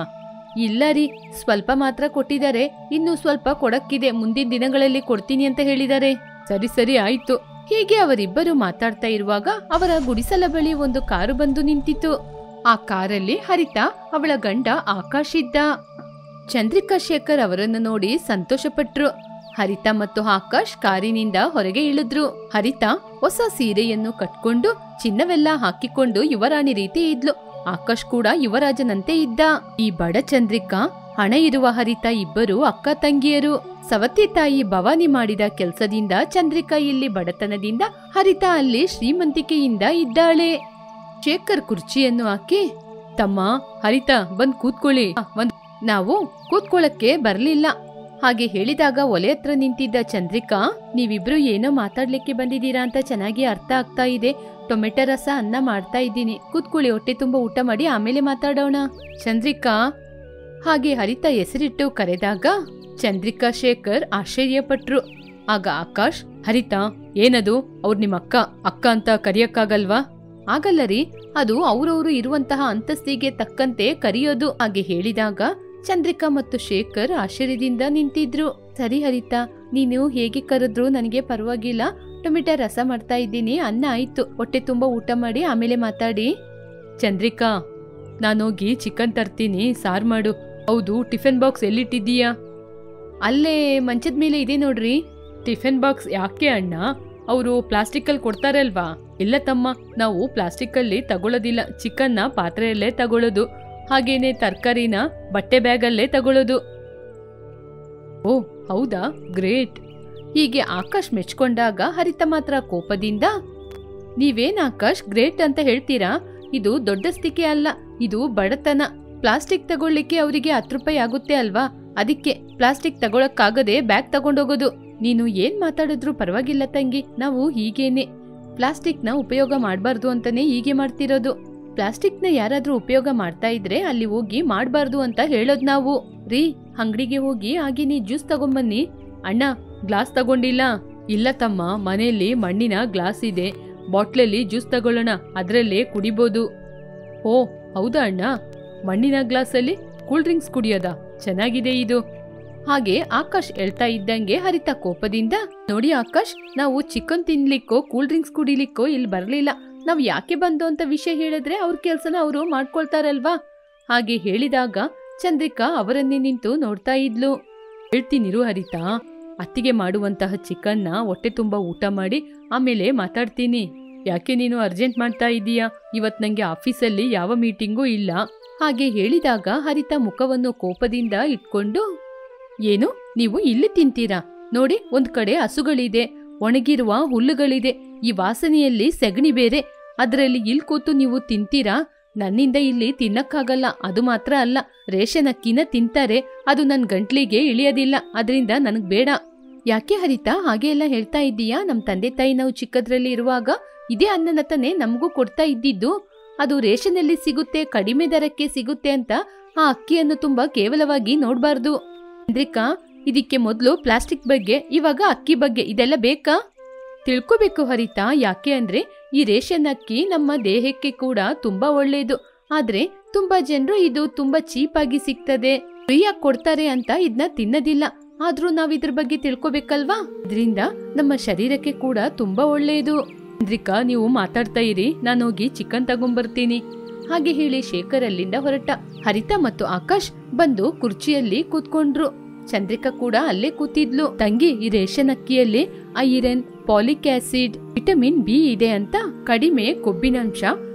ಇಲ್ಲ ರೀ, ಸ್ವಲ್ಪ ಮಾತ್ರ ಕೊಟ್ಟಿದ್ದಾರೆ. ಇನ್ನು ಸ್ವಲ್ಪ ಕೊಡಕ್ಕಿದೆ, ಮುಂದಿನ ದಿನಗಳಲ್ಲಿ ಕೊಡ್ತೀನಿ ಅಂತ ಹೇಳಿದ್ದಾರೆ. ಸರಿ ಆಯ್ತು. ಹೀಗೆ ಅವರಿಬ್ಬರು ಮಾತಾಡ್ತಾ ಇರುವಾಗ ಅವರ ಗುಡಿಸಲ ಬಳಿ ಒಂದು ಕಾರು ಬಂದು ನಿಂತಿತು. ಆ ಕಾರಲ್ಲಿ ಹರಿತಾ, ಅವಳ ಗಂಡ ಆಕಾಶ್ ಇದ್ದ. ಚಂದ್ರಿಕಾ ಶೇಖರ್ ಅವರನ್ನು ನೋಡಿ ಸಂತೋಷಪಟ್ರು. ಹರಿತಾ ಮತ್ತು ಆಕಾಶ್ ಕಾರಿನಿಂದ ಹೊರಗೆ ಇಳಿದ್ರು. ಹರಿತಾ ಹೊಸ ಸೀರೆಯನ್ನು ಕಟ್ಕೊಂಡು ಚಿನ್ನವೆಲ್ಲ ಹಾಕಿಕೊಂಡು ಯುವರಾಣಿ ರೀತಿ ಇದ್ಲು. ಆಕಾಶ್ ಕೂಡ ಯುವರಾಜನಂತೆ ಇದ್ದ. ಈ ಬಡ ಚಂದ್ರಿಕಾ, ಹಣ ಇರುವ ಹರಿತಾ ಇಬ್ಬರು ಅಕ್ಕ ತಂಗಿಯರು. ಸವತಿ ತಾಯಿ ಭವಾನಿ ಮಾಡಿದ ಕೆಲಸದಿಂದ ಚಂದ್ರಿಕಾ ಇಲ್ಲಿ ಬಡತನದಿಂದ, ಹರಿತಾ ಅಲ್ಲಿ ಶ್ರೀಮಂತಿಕೆಯಿಂದ ಇದ್ದಾಳೆ. ಶೇಖರ್ ಕುರ್ಚಿಯನ್ನು ಹಾಕಿ, ತಮ್ಮ ಹರಿತಾ ಬಂದ್ ಕೂತ್ಕೊಳ್ಳಿ. ನಾವು ಕೂತ್ಕೊಳ್ಳಕ್ಕೆ ಬರ್ಲಿಲ್ಲ. ಹಾಗೆ ಹೇಳಿದಾಗ ಒಲೆ ಹತ್ರ ನಿಂತಿದ್ದ ಚಂದ್ರಿಕಾ, ನೀವಿಬ್ರು ಏನೋ ಮಾತಾಡ್ಲಿಕ್ಕೆ ಬಂದಿದ್ದೀರಾ ಅಂತ ಚೆನ್ನಾಗಿ ಅರ್ಥ ಆಗ್ತಾ ಇದೆ. ಟೊಮೆಟೊ ರಸ ಅನ್ನ ಮಾಡ್ತಾ ಇದ್ದೀನಿ, ಕೂತ್ಕೊಳ್ಳಿ, ಹೊಟ್ಟೆ ತುಂಬಾ ಊಟ ಮಾಡಿ ಆಮೇಲೆ ಮಾತಾಡೋಣ. ಚಂದ್ರಿಕಾ ಹಾಗೆ ಹರಿತಾ ಹೆಸರಿಟ್ಟು ಕರೆದಾಗ ಚಂದ್ರಿಕಾ ಶೇಖರ್ ಆಶ್ಚರ್ಯಪಟ್ರು. ಆಗ ಆಕಾಶ್, ಹರಿತಾ ಏನದು? ಅವ್ರು ನಿಮ್ಮ ಅಕ್ಕ ಅಂತ ಕರಿಯಕ್ಕಾಗಲ್ವಾ? ಆಗಲ್ಲ ರೀ, ಅದು ಅವ್ರವ್ರು ಇರುವಂತಹ ಅಂತಸ್ತಿಗೆ ತಕ್ಕಂತೆ ಕರೆಯೋದು. ಹಾಗೆ ಹೇಳಿದಾಗ ಚಂದ್ರಿಕಾ ಮತ್ತು ಶೇಖರ್ ಆಶ್ಚರ್ಯದಿಂದ ನಿಂತಿದ್ರು. ಸರಿ ಹರಿತಾ, ನೀನು ಹೇಗೆ ಕರೆದ್ರು ನನಗೆ ಪರವಾಗಿಲ್ಲ. ಟೊಮೆಟೊ ರಸ ಮಾಡ್ತಾ ಇದ್ದೀನಿ, ಅನ್ನ ಆಯ್ತು, ಹೊಟ್ಟೆ ತುಂಬಾ ಊಟ ಮಾಡಿ ಆಮೇಲೆ ಮಾತಾಡಿ. ಚಂದ್ರಿಕಾ, ನಾನೋಗಿ ಚಿಕನ್ ತರ್ತೀನಿ, ಸಾರ್ ಮಾಡು. ಹೌದು, ಟಿಫಿನ್ ಬಾಕ್ಸ್ ಎಲ್ಲಿಟ್ಟಿದ್ದೀಯಾ? ಅಲ್ಲೇ ಮಂಚದ ಮೇಲೆ ಇದೆ ನೋಡ್ರಿ. ಟಿಫಿನ್ ಬಾಕ್ಸ್ ಯಾಕೆ ಅಣ್ಣ? ಅವರು ಪ್ಲಾಸ್ಟಿಕಲ್ಲಿ ಕೊಡ್ತಾರಲ್ವಾ? ಇಲ್ಲ ತಮ್ಮ, ನಾವು ಪ್ಲಾಸ್ಟಿಕಲ್ಲಿ ತಗೊಳ್ಳೋದಿಲ್ಲ. ಚಿಕನ್ನ ಪಾತ್ರೆಯಲ್ಲೇ ತಗೊಳ್ಳೋದು, ಹಾಗೇನೆ ತರಕಾರಿನ ಬಟ್ಟೆ ಬ್ಯಾಗಲ್ಲೇ ತಗೊಳ್ಳೋದು. ಓ ಹೌದಾ, ಗ್ರೇಟ್. ಹೀಗೆ ಆಕಾಶ್ ಮೆಚ್ಕೊಂಡಾಗ ಹರಿತಾ ಮಾತ್ರ ಕೋಪದಿಂದ, ನೀವೇನ್ ಆಕಾಶ್ ಗ್ರೇಟ್ ಅಂತ ಹೇಳ್ತೀರಾ? ಇದು ದೊಡ್ಡಸ್ತಿಕೆ ಅಲ್ಲ, ಇದು ಬಡತನ. ಪ್ಲಾಸ್ಟಿಕ್ ತಗೊಳ್ಳಿಕ್ಕೆ ಅವರಿಗೆ 10 ರೂಪಾಯಿ ಆಗುತ್ತೆ ಅಲ್ವಾ? ಅದಕ್ಕೆ ಪ್ಲಾಸ್ಟಿಕ್ ತಗೊಳಕ್ಕಾಗದೆ ಬ್ಯಾಗ್ ತಗೊಂಡೋಗೋದು. ನೀನು ಏನ್ ಮಾತಾಡಿದ್ರು ಪರವಾಗಿಲ್ಲ ತಂಗಿ, ನಾವು ಹೀಗೇನೆ ಪ್ಲಾಸ್ಟಿಕ್ನ ಉಪಯೋಗ ಮಾಡಬಾರ್ದು ಅಂತಾನೆ ಹೀಗೆ ಮಾಡ್ತಿರೋದು. ಪ್ಲಾಸ್ಟಿಕ್ನ ಯಾರಾದ್ರೂ ಉಪಯೋಗ ಮಾಡ್ತಾ ಇದ್ರೆ ಅಲ್ಲಿ ಹೋಗಿ ಮಾಡಬಾರ್ದು ಅಂತ ಹೇಳೋದ್ ನಾವು. ರೀ, ಅಂಗಡಿಗೆ ಹೋಗಿ ಹಾಗೇನೆ ಜ್ಯೂಸ್ ತಗೊಂಬನ್ನಿ. ಅಣ್ಣ, ಗ್ಲಾಸ್ ತಗೊಂಡಿಲ್ಲ? ಇಲ್ಲ ತಮ್ಮ, ಮನೆಯಲ್ಲಿ ಮಣ್ಣಿನ ಗ್ಲಾಸ್ ಇದೆ, ಬಾಟ್ಲಲ್ಲಿ ಜ್ಯೂಸ್ ತಗೊಳ್ಳೋಣ, ಅದರಲ್ಲೇ ಕುಡಿಬೋದು. ಓ ಹೌದಾ ಅಣ್ಣ, ಮಣ್ಣಿನ ಗ್ಲಾಸಲ್ಲಿ ಕೂಲ್ ಡ್ರಿಂಕ್ಸ್ ಕುಡಿಯೋದಾ? ಚೆನ್ನಾಗಿದೆ ಇದು. ಹಾಗೆ ಆಕಾಶ್ ಹೇಳ್ತಾ ಇದ್ದಂಗೆ ಹರಿತಾ ಕೋಪದಿಂದ, ನೋಡಿ ಆಕಾಶ್, ನಾವು ಚಿಕನ್ ತಿನ್ಲಿಕ್ಕೋ ಕೂಲ್ ಡ್ರಿಂಕ್ಸ್ ಕುಡಿಲಿಕ್ಕೋ ಇಲ್ಲಿ ಬರ್ಲಿಲ್ಲ. ನಾವ್ ಯಾಕೆ ಬಂದು ಅಂತ ವಿಷಯ ಹೇಳಿದ್ರೆ ಅವ್ರ ಕೆಲ್ಸನ ಅವರು ಮಾಡ್ಕೊಳ್ತಾರಲ್ವಾ? ಹಾಗೆ ಹೇಳಿದಾಗ ಚಂದ್ರಿಕಾ ಅವರನ್ನೇ ನಿಂತು ನೋಡ್ತಾ ಇದ್ಲು. ಹೇಳ್ತೀನಿರು ಹರಿತಾ, ಅತ್ತಿಗೆ ಮಾಡುವಂತಹ ಚಿಕನ್ನ ಹೊಟ್ಟೆ ತುಂಬಾ ಊಟ ಮಾಡಿ ಆಮೇಲೆ ಮಾತಾಡ್ತೀನಿ. ಯಾಕೆ ನೀನು ಅರ್ಜೆಂಟ್ ಮಾಡ್ತಾ ಇದೀಯಾ? ಇವತ್ ನಂಗೆ ಆಫೀಸಲ್ಲಿ ಯಾವ ಮೀಟಿಂಗೂ ಇಲ್ಲ. ಹಾಗೆ ಹೇಳಿದಾಗ ಹರಿತಾ ಮುಖವನ್ನು ಕೋಪದಿಂದ ಇಟ್ಕೊಂಡು, ಏನು ನೀವು ಇಲ್ಲಿ ತಿಂತೀರಾ? ನೋಡಿ, ಒಂದ್ ಕಡೆ ಹಸುಗಳಿದೆ, ಒಣಗಿರುವ ಹುಲ್ಲುಗಳಿದೆ, ಈ ವಾಸನೆಯಲ್ಲಿ ಸೆಗಣಿ ಬೇರೆ, ಅದರಲ್ಲಿ ಇಲ್ಲಿ ಕೂತು ನೀವು ತಿಂತೀರಾ? ನನ್ನಿಂದ ಇಲ್ಲಿ ತಿನ್ನಕ್ಕಾಗಲ್ಲ. ಅದು ಮಾತ್ರ ಅಲ್ಲ, ರೇಷನ್ ಅಕ್ಕಿನ ತಿಂತಾರೆ, ಅದು ನನ್ ಗಂಟ್ಲಿಗೆ ಇಳಿಯೋದಿಲ್ಲ, ಅದರಿಂದ ನನಗ್ ಬೇಡ. ಯಾಕೆ ಹರಿತಾ ಹಾಗೆ ಎಲ್ಲ ಹೇಳ್ತಾ ಇದ್ದೀಯಾ? ನಮ್ ತಂದೆ ತಾಯಿ ನಾವು ಚಿಕ್ಕದ್ರಲ್ಲಿ ಇರುವಾಗ ಇದೇ ಅನ್ನನ ತಾನೇ ನಮಗೂ ಕೊಡ್ತಾ ಇದ್ದಿದ್ದು. ಅದು ರೇಷನಲ್ಲಿ ಸಿಗುತ್ತೆ, ಕಡಿಮೆ ದರಕ್ಕೆ ಸಿಗುತ್ತೆ ಅಂತ ಆ ಅಕ್ಕಿಯನ್ನು ತುಂಬಾ ಕೇವಲವಾಗಿ ನೋಡ್ಬಾರ್ದು. ಚಂದ್ರಿಕಾ, ಇದಕ್ಕೆ ಮೊದಲು ಪ್ಲಾಸ್ಟಿಕ್ ಬಗ್ಗೆ, ಇವಾಗ ಅಕ್ಕಿ ಬಗ್ಗೆ, ಇದೆಲ್ಲ ಬೇಕಾ? ತಿಳ್ಕೋಬೇಕು ಹರಿತಾ. ಯಾಕೆ ಅಂದ್ರೆ ಈ ರೇಷನ್ ಅಕ್ಕಿ ನಮ್ಮ ದೇಹಕ್ಕೆ ಕೂಡ ತುಂಬಾ ಒಳ್ಳೇದು. ಆದ್ರೆ ತುಂಬಾ ಜನರು ಇದು ತುಂಬಾ ಚೀಪ್ ಆಗಿ ಸಿಗ್ತದೆ, ಫ್ರೀಯಾಗಿ ಕೊಡ್ತಾರೆ ಅಂತ ಇದನ್ನ ತಿನ್ನೋದಿಲ್ಲ. ಆದ್ರೂ ನಾವ್ ಇದ್ರ ಬಗ್ಗೆ ತಿಳ್ಕೊಬೇಕಲ್ವಾ? ಇದರಿಂದ ನಮ್ಮ ಶರೀರಕ್ಕೆ ಕೂಡ ತುಂಬಾ ಒಳ್ಳೆಯದು. ಚಂದ್ರಿಕಾ, ನೀವು ಮಾತಾಡ್ತಾ ಇರಿ, ನಾನು ಹೋಗಿ ಚಿಕನ್ ತಗೊಂಡ್ಬರ್ತೀನಿ. ಹಾಗೆ ಹೇಳಿ ಶೇಖರ್ ಅಲ್ಲಿಂದ ಹೊರಟ. ಹರಿತಾ ಮತ್ತು ಆಕಾಶ್ ಬಂದು ಕುರ್ಚಿಯಲ್ಲಿ ಕೂತ್ಕೊಂಡ್ರು. ಚಂದ್ರಿಕಾ ಕೂಡ ಅಲ್ಲೇ ಕೂತಿದ್ಲು. ತಂಗಿ, ಈ ರೇಷನ್ ಅಕ್ಕಿಯಲ್ಲಿ iron, folic acid, vitamin B ಇದೆ ಅಂತ, ಕಡಿಮೆ ಕೊಬ್ಬಿನಾಂಶ,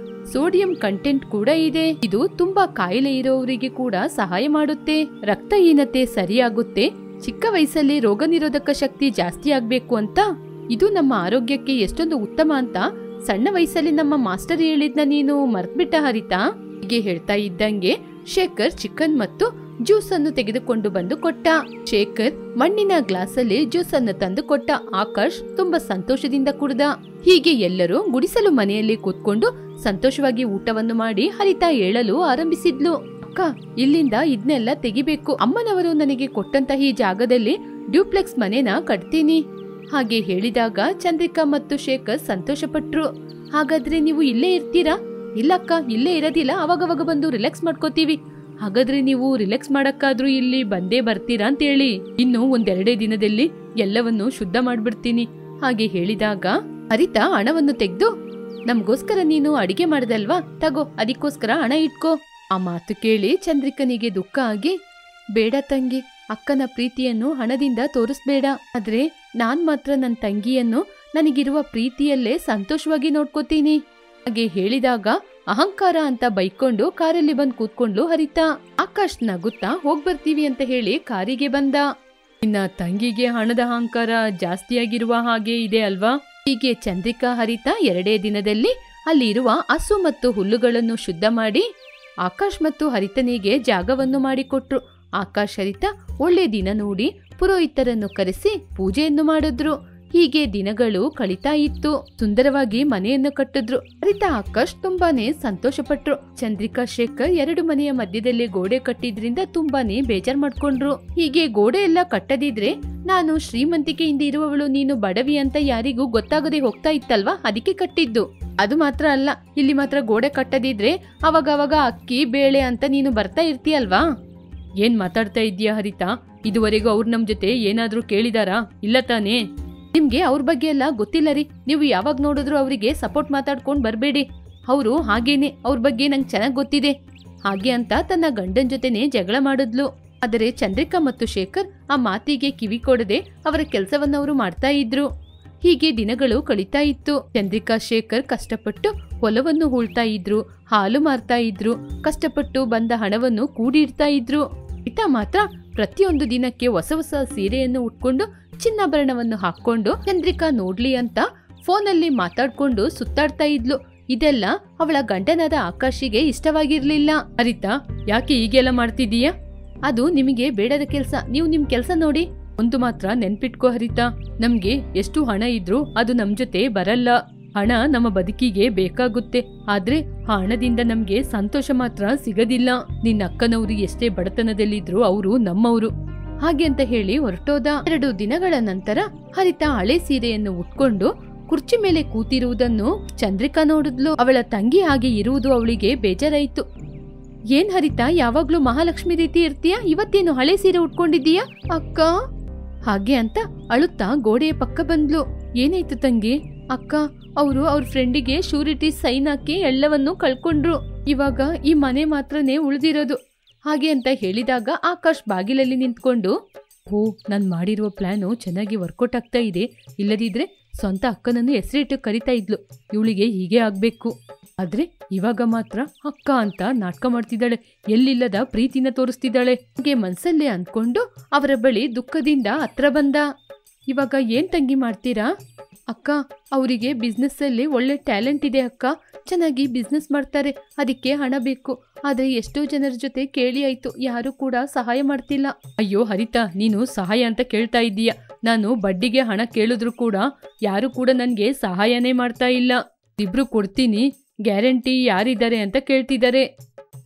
ಸೋಡಿಯಂ ಕಂಟೆಂಟ್ ಕೂಡ ಇದೆ. ಇದು ತುಂಬಾ ಕಾಯಿಲೆ ಇರೋವರಿಗೆ ಕೂಡ ಸಹಾಯ ಮಾಡುತ್ತೆ. ರಕ್ತಹೀನತೆ ಸರಿಯಾಗುತ್ತೆ. ಚಿಕ್ಕ ವಯಸ್ಸಲ್ಲಿ ರೋಗ ನಿರೋಧಕ ಶಕ್ತಿ ಜಾಸ್ತಿ ಆಗ್ಬೇಕು ಅಂತ ಇದು ನಮ್ಮ ಆರೋಗ್ಯಕ್ಕೆ ಎಷ್ಟೊಂದು ಉತ್ತಮ ಅಂತ ಸಣ್ಣ ವಯಸ್ಸಲ್ಲಿ ನಮ್ಮ ಮಾಸ್ಟರ್ ಹೇಳಿದ್ನ ನೀನು ಮರ್ತ್ಬಿಟ್ಟ ಹರಿತಾ? ಹೀಗೆ ಹೇಳ್ತಾ ಇದ್ದಂಗೆ ಶೇಖರ್ ಚಿಕನ್ ಮತ್ತು ಜ್ಯೂಸ್ ಅನ್ನು ತೆಗೆದುಕೊಂಡು ಬಂದು ಕೊಟ್ಟ. ಶೇಖರ್ ಮಣ್ಣಿನ ಗ್ಲಾಸ್ ಅಲ್ಲಿ ಜ್ಯೂಸ್ ಅನ್ನು ತಂದು ಕೊಟ್ಟ. ಆಕಾಶ್ ತುಂಬಾ ಸಂತೋಷದಿಂದ ಕುಡ್ದ. ಹೀಗೆ ಎಲ್ಲರೂ ಗುಡಿಸಲು ಮನೆಯಲ್ಲಿ ಕೂತ್ಕೊಂಡು ಸಂತೋಷವಾಗಿ ಊಟವನ್ನು ಮಾಡಿ ಹರಿತಾ ಹೇಳಲು ಆರಂಭಿಸಿದ್ಲು. ಅಕ್ಕ, ಇಲ್ಲಿಂದ ಇದನ್ನೆಲ್ಲ ತೆಗಿಬೇಕು. ಅಮ್ಮನವರು ನನಗೆ ಕೊಟ್ಟಂತ ಈ ಜಾಗದಲ್ಲಿ ಡ್ಯೂಪ್ಲೆಕ್ಸ್ ಮನೆನ ಕಟ್ತೀನಿ. ಹಾಗೆ ಹೇಳಿದಾಗ ಚಂದ್ರಿಕಾ ಮತ್ತು ಶೇಖರ್ ಸಂತೋಷ ಪಟ್ರು. ಹಾಗಾದ್ರೆ ನೀವು ಇಲ್ಲೇ ಇರ್ತೀರಾ? ಇಲ್ಲಕ್ಕ, ಇಲ್ಲೇ ಇರೋದಿಲ್ಲ, ಅವಾಗವಾಗ ಬಂದು ರಿಲ್ಯಾಕ್ಸ್ ಮಾಡ್ಕೋತೀವಿ. ಹಾಗಾದ್ರೆ ನೀವು ರಿಲ್ಯಾಕ್ಸ್ ಮಾಡಕ್ಕಾದ್ರೂ ಇಲ್ಲಿ ಬಂದೇ ಬರ್ತೀರಾ ಅಂತ ಹೇಳಿ. ಇನ್ನು ಒಂದೆರಡೇ ದಿನದಲ್ಲಿ ಎಲ್ಲವನ್ನು ಶುದ್ಧ ಮಾಡ್ಬಿಡ್ತೀನಿ. ಹಾಗೆ ಹೇಳಿದಾಗ ಹರಿತಾ ಹಣವನ್ನು ತೆಗೆದು, ನಮ್ಗೋಸ್ಕರ ನೀನು ಅಡಿಗೆ ಮಾಡ್ದಲ್ವಾ, ತಗೋ, ಅದಕ್ಕೋಸ್ಕರ ಹಣ ಇಟ್ಕೋ. ಆ ಮಾತು ಕೇಳಿ ಚಂದ್ರಿಕನಿಗೆ ದುಃಖ ಆಗಿ, ಬೇಡ ತಂಗಿ, ಅಕ್ಕನ ಪ್ರೀತಿಯನ್ನು ಹಣದಿಂದ ತೋರಿಸ್ಬೇಡ. ಆದ್ರೆ ನಾನ್ ಮಾತ್ರ ನನ್ನ ತಂಗಿಯನ್ನು ನನಗಿರುವ ಪ್ರೀತಿಯಲ್ಲೇ ಸಂತೋಷವಾಗಿ ನೋಡ್ಕೋತೀನಿ. ಹಾಗೆ ಹೇಳಿದಾಗ ಅಹಂಕಾರ ಅಂತ ಬೈಕೊಂಡು ಕಾರಲ್ಲಿ ಬಂದ್ ಕೂತ್ಕೊಂಡ್ಲು ಹರಿತಾ. ಆಕಾಶ್ ನಗುತ್ತಾ ಹೋಗ್ಬರ್ತೀವಿ ಅಂತ ಹೇಳಿ ಕಾರಿಗೆ ಬಂದ. ಇನ್ನ ತಂಗಿಗೆ ಹಣದ ಅಹಂಕಾರ ಜಾಸ್ತಿಯಾಗಿರುವ ಹಾಗೆ ಇದೆ ಅಲ್ವಾ? ಹೀಗೆ ಚಂದ್ರಿಕಾ ಹರಿತಾ 2 ದಿನದಲ್ಲಿ ಅಲ್ಲಿರುವ ಹಸು ಮತ್ತು ಹುಲ್ಲುಗಳನ್ನು ಶುದ್ಧ ಮಾಡಿ ಆಕಾಶ್ ಮತ್ತು ಹರಿತನಿಗೆ ಜಾಗವನ್ನು ಮಾಡಿಕೊಟ್ರು. ಆಕಾಶ್ ಹರಿತಾ ಒಳ್ಳೆ ದಿನ ನೋಡಿ ಪುರೋಹಿತರನ್ನು ಕರೆಸಿ ಪೂಜೆಯನ್ನು ಮಾಡಿದ್ರು. ಹೀಗೆ ದಿನಗಳು ಕಳೀತಾ ಇತ್ತು. ಸುಂದರವಾಗಿ ಮನೆಯನ್ನು ಕಟ್ಟಿದ್ರು. ಹರಿತಾ ಆಕಾಶ್ ತುಂಬಾನೇ ಸಂತೋಷ ಪಟ್ರು. ಚಂದ್ರಿಕಾ ಶೇಖರ್ 2 ಮನೆಯ ಮಧ್ಯದಲ್ಲಿ ಗೋಡೆ ಕಟ್ಟಿದ್ರಿಂದ ತುಂಬಾನೇ ಬೇಜಾರ್ ಮಾಡ್ಕೊಂಡ್ರು. ಹೀಗೆ ಗೋಡೆ ಎಲ್ಲ ಕಟ್ಟದಿದ್ರೆ ನಾನು ಶ್ರೀಮಂತಿಕೆಯಿಂದ ಇರುವವಳು, ನೀನು ಬಡವಿ ಅಂತ ಯಾರಿಗೂ ಗೊತ್ತಾಗದೆ ಹೋಗ್ತಾ ಇತ್ತಲ್ವಾ, ಅದಕ್ಕೆ ಕಟ್ಟಿದ್ದು. ಅದು ಮಾತ್ರ ಅಲ್ಲ, ಇಲ್ಲಿ ಮಾತ್ರ ಗೋಡೆ ಕಟ್ಟದಿದ್ರೆ ಅವಾಗವಾಗ ಅಕ್ಕಿ ಬೇಳೆ ಅಂತ ನೀನು ಬರ್ತಾ ಇರ್ತೀಯಲ್ವಾ? ಏನ್ ಮಾತಾಡ್ತಾ ಇದ್ದೀಯಾ ಹರಿತಾ? ಇದುವರೆಗೂ ಅವ್ರು ನಮ್ ಜೊತೆ ಏನಾದ್ರೂ ಕೇಳಿದಾರಾ? ಇಲ್ಲ ತಾನೇ? ನಿಮ್ಗೆ ಅವ್ರ ಬಗ್ಗೆ ಎಲ್ಲ ಗೊತ್ತಿಲ್ಲ ರೀ. ನೀವು ಯಾವಾಗ ನೋಡಿದ್ರು ಅವರಿಗೆ ಸಪೋರ್ಟ್ ಮಾತಾಡ್ಕೊಂಡ್ ಬರ್ಬೇಡಿ. ಅವರು ಹಾಗೇನೆ, ಅವ್ರ ಬಗ್ಗೆ ನಂಗೆ ಚೆನ್ನಾಗ್ ಗೊತ್ತಿದೆ. ಹಾಗೆ ಅಂತ ತನ್ನ ಗಂಡನ್ ಜೊತೆನೆ ಜಗಳ ಮಾಡಿದ್ಲು. ಆದರೆ ಚಂದ್ರಿಕಾ ಮತ್ತು ಶೇಖರ್ ಆ ಮಾತಿಗೆ ಕಿವಿ ಕೊಡದೆ ಅವರ ಕೆಲಸವನ್ನವರು ಮಾಡ್ತಾ ಇದ್ರು. ಹೀಗೆ ದಿನಗಳು ಕಳೀತಾ ಇತ್ತು. ಚಂದ್ರಿಕಾ ಶೇಖರ್ ಕಷ್ಟಪಟ್ಟು ಹೊಲವನ್ನು ಹೂಳ್ತಾ ಇದ್ರು, ಹಾಲು ಮಾರ್ತಾ ಇದ್ರು, ಕಷ್ಟಪಟ್ಟು ಬಂದ ಹಣವನ್ನು ಕೂಡಿಡ್ತಾ ಇದ್ರು. ಇತ ಮಾತ್ರ ಪ್ರತಿಯೊಂದು ದಿನಕ್ಕೆ ಹೊಸ ಹೊಸ ಸೀರೆಯನ್ನು ಉಟ್ಕೊಂಡು ಚಿನ್ನಾಭರಣವನ್ನು ಹಾಕೊಂಡು ಚಂದ್ರಿಕಾ ನೋಡ್ಲಿ ಅಂತ ಫೋನಲ್ಲಿ ಮಾತಾಡ್ಕೊಂಡು ಸುತ್ತಾಡ್ತಾ ಇದ್ಲು. ಇದೆಲ್ಲ ಅವಳ ಗಂಡನಾದ ಆಕಾಶಿಗೆ ಇಷ್ಟವಾಗಿರ್ಲಿಲ್ಲ. ಹರಿತಾ, ಯಾಕೆ ಹೀಗೆಲ್ಲ ಮಾಡ್ತಿದೀಯಾ? ಅದು ನಿಮಗೆ ಬೇಡದ ಕೆಲ್ಸ. ನೀವು ನಿಮ್ ಕೆಲ್ಸ ನೋಡಿ. ಒಂದು ಮಾತ್ರ ನೆನ್ಪಿಟ್ಕೋ ಹರಿತಾ, ನಮ್ಗೆ ಎಷ್ಟು ಹಣ ಇದ್ರೂ ಅದು ನಮ್ ಜೊತೆ ಬರಲ್ಲ. ಹಣ ನಮ್ಮ ಬದುಕಿಗೆ ಬೇಕಾಗುತ್ತೆ, ಆದ್ರೆ ಆ ಹಣದಿಂದ ನಮ್ಗೆ ಸಂತೋಷ ಮಾತ್ರ ಸಿಗದಿಲ್ಲ. ನಿನ್ನ ಅಕ್ಕನವ್ರು ಎಷ್ಟೇ ಬಡತನದಲ್ಲಿದ್ರು ಅವರು ನಮ್ಮವರು. ಹಾಗೆ ಅಂತ ಹೇಳಿ ಹೊರಟೋದ. 2 ದಿನಗಳ ನಂತರ ಹರಿತಾ ಹಳೆ ಸೀರೆಯನ್ನು ಉಟ್ಕೊಂಡು ಕುರ್ಚಿ ಮೇಲೆ ಕೂತಿರುವುದನ್ನು ಚಂದ್ರಿಕಾ ನೋಡಿದ್ಲು. ಅವಳ ತಂಗಿ ಹಾಗೆ ಇರುವುದು ಅವಳಿಗೆ ಬೇಜಾರಾಯಿತು. ಏನ್ ಹರಿತಾ, ಯಾವಾಗ್ಲೂ ಮಹಾಲಕ್ಷ್ಮಿ ರೀತಿ ಇರ್ತೀಯ, ಇವತ್ತೇನು ಹಳೆ ಸೀರೆ ಉಟ್ಕೊಂಡಿದ್ದೀಯಾ ಅಕ್ಕ? ಹಾಗೆ ಅಂತ ಅಳುತ್ತಾ ಗೋಡೆಯ ಪಕ್ಕ ಬಂದ್ಲು. ಏನಾಯ್ತು ತಂಗಿ? ಅಕ್ಕ, ಅವರು ಅವ್ರ ಫ್ರೆಂಡಿಗೆ ಶ್ಯೂರಿಟಿ ಸೈನ್ ಹಾಕಿ ಎಲ್ಲವನ್ನೂ ಕಳ್ಕೊಂಡ್ರು. ಇವಾಗ ಈ ಮನೆ ಮಾತ್ರನೇ ಉಳಿದಿರೋದು. ಹಾಗೆ ಅಂತ ಹೇಳಿದಾಗ ಆಕಾಶ್ ಬಾಗಿಲಲ್ಲಿ ನಿಂತ್ಕೊಂಡು, ಓ, ನಾನ್ ಮಾಡಿರುವ ಪ್ಲಾನು ಚೆನ್ನಾಗಿ ವರ್ಕೌಟ್ ಆಗ್ತಾ ಇದೆ. ಇಲ್ಲದಿದ್ರೆ ಸ್ವಂತ ಅಕ್ಕನನ್ನು ಹೆಸರಿಟ್ಟು ಕರಿತಾ ಇದ್ಲು. ಇವಳಿಗೆ ಹೀಗೆ ಆಗ್ಬೇಕು. ಆದ್ರೆ ಇವಾಗ ಮಾತ್ರ ಅಕ್ಕ ಅಂತ ನಾಟಕ ಮಾಡ್ತಿದ್ದಾಳೆ, ಎಲ್ಲಿಲ್ಲದ ಪ್ರೀತಿನ ತೋರಿಸ್ತಿದ್ದಾಳೆ. ಹಾಗೆ ಮನ್ಸಲ್ಲೇ ಅಂದ್ಕೊಂಡು ಅವರ ಬಳಿ ದುಃಖದಿಂದ ಹತ್ರ ಬಂದ. ಇವಾಗ ಏನ್ ತಂಗಿ ಮಾಡ್ತೀರಾ? ಅಕ್ಕ, ಅವರಿಗೆ ಬಿಸ್ನೆಸ್ ಅಲ್ಲಿ ಒಳ್ಳೆ ಟ್ಯಾಲೆಂಟ್ ಇದೆ ಅಕ್ಕ, ಚೆನ್ನಾಗಿ ಬಿಸ್ನೆಸ್ ಮಾಡ್ತಾರೆ, ಅದಕ್ಕೆ ಹಣ ಬೇಕು. ಆದ್ರೆ ಎಷ್ಟೋ ಜನರ ಜೊತೆ ಕೇಳಿ ಆಯ್ತು, ಯಾರು ಕೂಡ ಸಹಾಯ ಮಾಡ್ತಿಲ್ಲ. ಅಯ್ಯೋ ಹರಿತಾ, ನೀನು ಸಹಾಯ ಅಂತ ಕೇಳ್ತಾ ಇದ್ದೀಯ. ನಾನು ಬಡ್ಡಿಗೆ ಹಣ ಕೇಳಿದ್ರು ಕೂಡ ಯಾರು ಕೂಡ ನನ್ಗೆ ಸಹಾಯನೇ ಮಾಡ್ತಾ ಇಲ್ಲ. ಇಬ್ರು ಕೊಡ್ತೀನಿ, ಗ್ಯಾರಂಟಿ ಯಾರಿದ್ದಾರೆ ಅಂತ ಕೇಳ್ತಿದ್ದಾರೆ.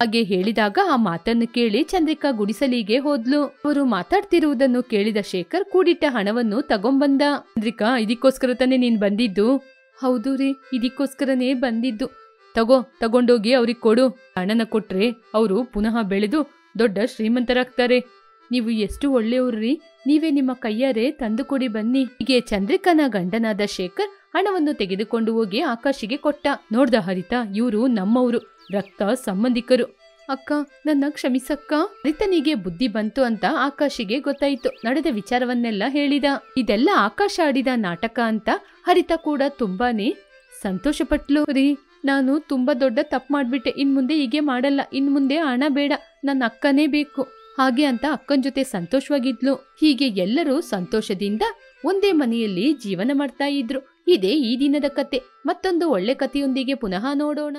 ಹಾಗೆ ಹೇಳಿದಾಗ ಆ ಮಾತನ್ನು ಕೇಳಿ ಚಂದ್ರಿಕಾ ಗುಡಿಸಲಿಗೆ ಹೋದ್ಲು. ಅವರು ಮಾತಾಡ್ತಿರುವುದನ್ನು ಕೇಳಿದ ಶೇಖರ್ ಕೂಡಿಟ್ಟ ಹಣವನ್ನು ತಗೊಂಬಂದ. ಚಂದ್ರಿಕಾ, ಇದಕ್ಕೋಸ್ಕರ ತಾನೇ ನೀನ್ ಬಂದಿದ್ದು? ಹೌದು ರೀ, ಇದಕ್ಕೋಸ್ಕರನೇ ಬಂದಿದ್ದು. ತಗೊಂಡೋಗಿ ಅವ್ರಿಗೆ ಕೊಡು. ಹಣನ ಕೊಟ್ರೆ ಅವರು ಪುನಃ ಬೆಳೆದು ದೊಡ್ಡ ಶ್ರೀಮಂತರಾಗ್ತಾರೆ. ನೀವು ಎಷ್ಟು ಒಳ್ಳೆಯವ್ರಿ, ನೀವೇ ನಿಮ್ಮ ಕೈಯಾರೆ ತಂದು ಕೊಡಿ ಬನ್ನಿ. ಹೀಗೆ ಚಂದ್ರಿಕಾನ ಗಂಡನಾದ ಶೇಖರ್ ಹಣವನ್ನು ತೆಗೆದುಕೊಂಡು ಹೋಗಿ ಆಕಾಶಿಗೆ ಕೊಟ್ಟ. ನೋಡ್ದ ಹರಿತಾ, ಇವರು ನಮ್ಮವರು, ರಕ್ತ ಸಂಬಂಧಿಕರು. ಅಕ್ಕ, ನನ್ನ ಕ್ಷಮಿಸಕ್ಕ. ಹರಿತನಿಗೆ ಬುದ್ಧಿ ಬಂತು ಅಂತ ಆಕಾಶಿಗೆ ಗೊತ್ತಾಯ್ತು. ನಡೆದ ವಿಚಾರವನ್ನೆಲ್ಲ ಹೇಳಿದ. ಇದೆಲ್ಲ ಆಕಾಶ ಆಡಿದ ನಾಟಕ ಅಂತ ಹರಿತ ಕೂಡ ತುಂಬಾನೇ ಸಂತೋಷಪಟ್ಲು. ರೀ, ನಾನು ತುಂಬಾ ದೊಡ್ಡ ತಪ್ಪು ಮಾಡ್ಬಿಟ್ಟೆ. ಇನ್ಮುಂದೆ ಹೀಗೆ ಮಾಡಲ್ಲ. ಇನ್ಮುಂದೆ ಹಣ ಬೇಡ, ನನ್ನ ಅಕ್ಕನೇ ಬೇಕು ಹಾಗೆ ಅಂತ ಅಕ್ಕನ ಜೊತೆ ಸಂತೋಷವಾಗಿದ್ಲು. ಹೀಗೆ ಎಲ್ಲರೂ ಸಂತೋಷದಿಂದ ಒಂದೇ ಮನೆಯಲ್ಲಿ ಜೀವನ ಮಾಡ್ತಾ ಇದ್ರು. ಇದೇ ಈ ದಿನದ ಕತೆ. ಮತ್ತೊಂದು ಒಳ್ಳೆ ಕಥೆಯೊಂದಿಗೆ ಪುನಃ ನೋಡೋಣ.